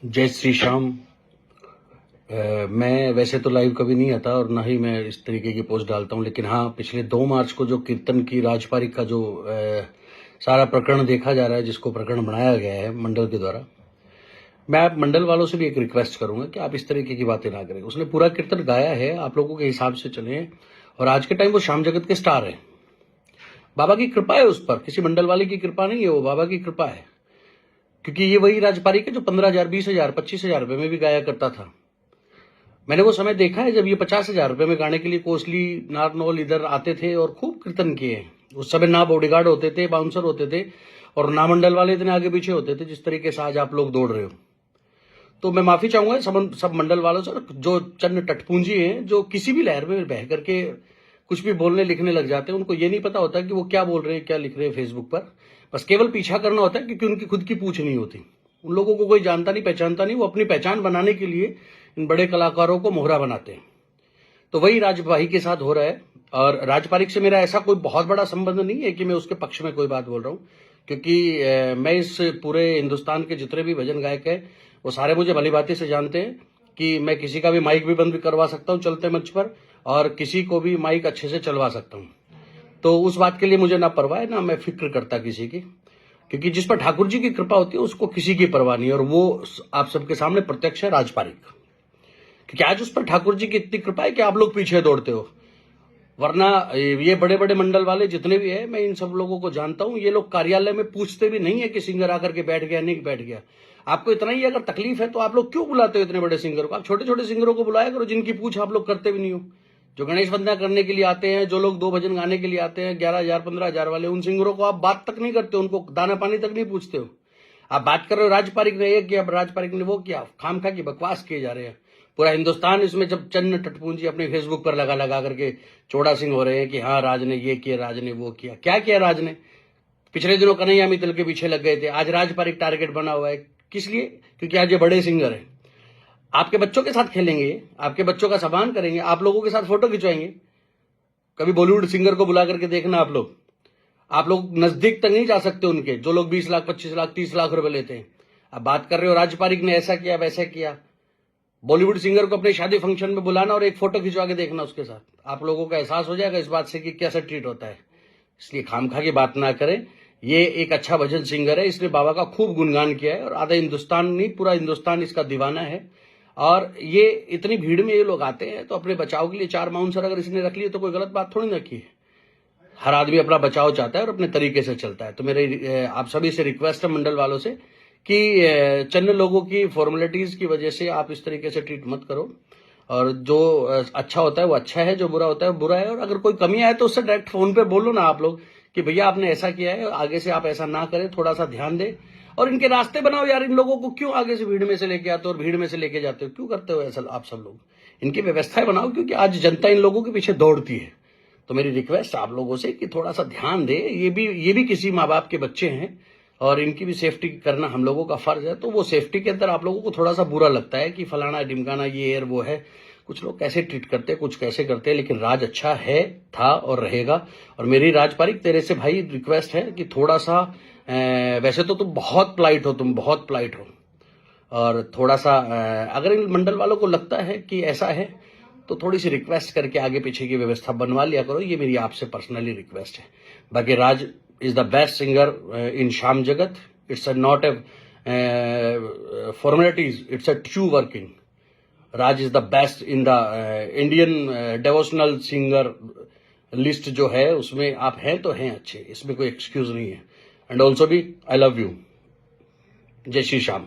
जय श्री श्याम। मैं वैसे तो लाइव कभी नहीं आता और ना ही मैं इस तरीके की पोस्ट डालता हूं, लेकिन हाँ, पिछले 2 मार्च को जो कीर्तन की राजपारिक का जो सारा प्रकरण देखा जा रहा है, जिसको प्रकरण बनाया गया है मंडल के द्वारा, मैं आप मंडल वालों से भी एक रिक्वेस्ट करूंगा कि आप इस तरीके की बातें ना करें। उसने पूरा कीर्तन गाया है, आप लोगों के हिसाब से चले, और आज के टाइम वो श्याम जगत के स्टार है। बाबा की कृपा है उस पर, किसी मंडल वाले की कृपा नहीं है, वो बाबा की कृपा है। क्योंकि ये वही राजपारिक है जो 15,000, 20,000, 25,000 रुपए में भी गाया करता था। मैंने वो समय देखा है जब ये 50,000 रुपए में गाने के लिए कोसली, नारनौल इधर आते थे और खूब कीर्तन किए। उस समय ना बॉडीगार्ड होते थे, बाउंसर होते थे, और ना मंडल वाले इतने आगे पीछे होते थे जिस तरीके से आज आप लोग दौड़ रहे हो। तो मैं माफी चाहूंगा सब मंडल वालों से, जो चंद टटपूंजी हैं जो किसी भी लहर में बह करके कुछ भी बोलने लिखने लग जाते हैं। उनको ये नहीं पता होता कि वो क्या बोल रहे हैं, क्या लिख रहे हैं फेसबुक पर। बस केवल पीछा करना होता है, क्योंकि उनकी खुद की पूछ नहीं होती। उन लोगों को कोई जानता नहीं, पहचानता नहीं। वो अपनी पहचान बनाने के लिए इन बड़े कलाकारों को मोहरा बनाते हैं। तो वही राजभाई के साथ हो रहा है। और राजपारिक से मेरा ऐसा कोई बहुत बड़ा संबंध नहीं है कि मैं उसके पक्ष में कोई बात बोल रहा हूं, क्योंकि मैं इस पूरे हिंदुस्तान के जितने भी भजन गायक हैं वो सारे मुझे भली भांति से जानते हैं कि मैं किसी का भी माइक भी बंद करवा सकता हूं चलते मंच पर, और किसी को भी माइक अच्छे से चलवा सकता हूं। तो उस बात के लिए मुझे ना परवाह है, ना मैं फिक्र करता किसी की, क्योंकि जिस पर ठाकुर जी की कृपा होती है उसको किसी की परवाह नहीं। और वो आप सबके सामने प्रत्यक्ष है राजपारिक, क्योंकि आज उस पर ठाकुर जी की इतनी कृपा है कि आप लोग पीछे दौड़ते हो। वरना ये बड़े बड़े मंडल वाले जितने भी है, मैं इन सब लोगों को जानता हूं। ये लोग कार्यालय में पूछते भी नहीं है कि सिंगर आकर के बैठ गया नहीं बैठ गया। आपको इतना ही अगर तकलीफ है तो आप लोग क्यों बुलाते हो इतने बड़े सिंगर को? आप छोटे छोटे सिंगरों को बुलाया करो जिनकी पूछ आप लोग करते भी नहीं हो। जो गणेश वंदना करने के लिए आते हैं, जो लोग 2 भजन गाने के लिए आते हैं 11,000 15,000 वाले, उन सिंगरों को आप बात तक नहीं करते, उनको दाना पानी तक नहीं पूछते हो। आप बात कर रहे हो राजपारिक ने ये किया, राजपारिक ने वो किया, खामखा की बकवास किए जा रहे हैं। पूरा हिंदुस्तान इसमें जब चन्न टटपूंजी अपने फेसबुक पर लगा लगा करके चौड़ा सिंह हो रहे हैं कि हाँ राज ने ये किया, राज ने वो किया। क्या किया राज ने? पिछले दिनों कन्हैया मित्तल के पीछे लग गए थे, आज राजपारिक टारगेट बना हुआ है। किस लिए? क्योंकि आज ये बड़े सिंगर हैं। आपके बच्चों के साथ खेलेंगे, आपके बच्चों का सम्मान करेंगे, आप लोगों के साथ फोटो खिंचवाएंगे। कभी बॉलीवुड सिंगर को बुला करके देखना आप लोग नजदीक तक नहीं जा सकते उनके, जो लोग 20 लाख 25 लाख 30 लाख रुपए लेते हैं। अब बात कर रहे हो राजपारिक ने ऐसा किया वैसा किया। बॉलीवुड सिंगर को अपने शादी फंक्शन में बुलाना और एक फोटो खिंचवा के देखना उसके साथ, आप लोगों का एहसास हो जाएगा इस बात से कि कैसा ट्रीट होता है। इसलिए खामखा की बात ना करें। ये एक अच्छा भजन सिंगर है, इसने बाबा का खूब गुणगान किया है, और आधा हिंदुस्तान नहीं पूरा हिंदुस्तान इसका दीवाना है। और ये इतनी भीड़ में ये लोग आते हैं, तो अपने बचाव के लिए 4 बाउंसर अगर इसने रख लिए तो कोई गलत बात थोड़ी ना की है। हर आदमी अपना बचाव चाहता है और अपने तरीके से चलता है। तो मेरे आप सभी से रिक्वेस्ट है मंडल वालों से कि चंद लोगों की फॉर्मेलिटीज की वजह से आप इस तरीके से ट्रीट मत करो। और जो अच्छा होता है वो अच्छा है, जो बुरा होता है वो बुरा है। और अगर कोई कमी आए तो उससे डायरेक्ट फोन पे बोलो ना आप लोग कि भैया आपने ऐसा किया है, आगे से आप ऐसा ना करें, थोड़ा सा ध्यान दें। और इनके रास्ते बनाओ यार। इन लोगों को क्यों आगे से भीड़ में से लेके आते हो और भीड़ में से लेके जाते हो? क्यों करते हो ऐसा आप सब लोग? इनकी व्यवस्थाएं बनाओ, क्योंकि आज जनता इन लोगों के पीछे दौड़ती है। तो मेरी रिक्वेस्ट आप लोगों से कि थोड़ा सा ध्यान दे। ये भी किसी माँ बाप के बच्चे हैं और इनकी भी सेफ्टी करना हम लोगों का फर्ज है। तो वो सेफ्टी के अंदर आप लोगों को थोड़ा सा बुरा लगता है कि फलाना ढिमकाना ये है वो है। कुछ लोग कैसे ट्रीट करते हैं, कुछ कैसे करते हैं, लेकिन राज अच्छा है, था और रहेगा। और मेरी राजपारिक तेरे से भाई रिक्वेस्ट है कि थोड़ा सा वैसे तो तुम बहुत पोलाइट हो, तुम बहुत पोलाइट हो, और थोड़ा सा अगर इन मंडल वालों को लगता है कि ऐसा है तो थोड़ी सी रिक्वेस्ट करके आगे पीछे की व्यवस्था बनवा लिया करो। ये मेरी आपसे पर्सनली रिक्वेस्ट है। बाकी Raj is the best singer in Shyam Jagat. It's not a formalities, it's a true working. Raj is the best in the Indian devotional singer list जो है उसमें आप हैं तो हैं अच्छे, इसमें कोई एक्सक्यूज नहीं है। एंड ऑल्सो भी आई लव यू। जय श्री श्याम।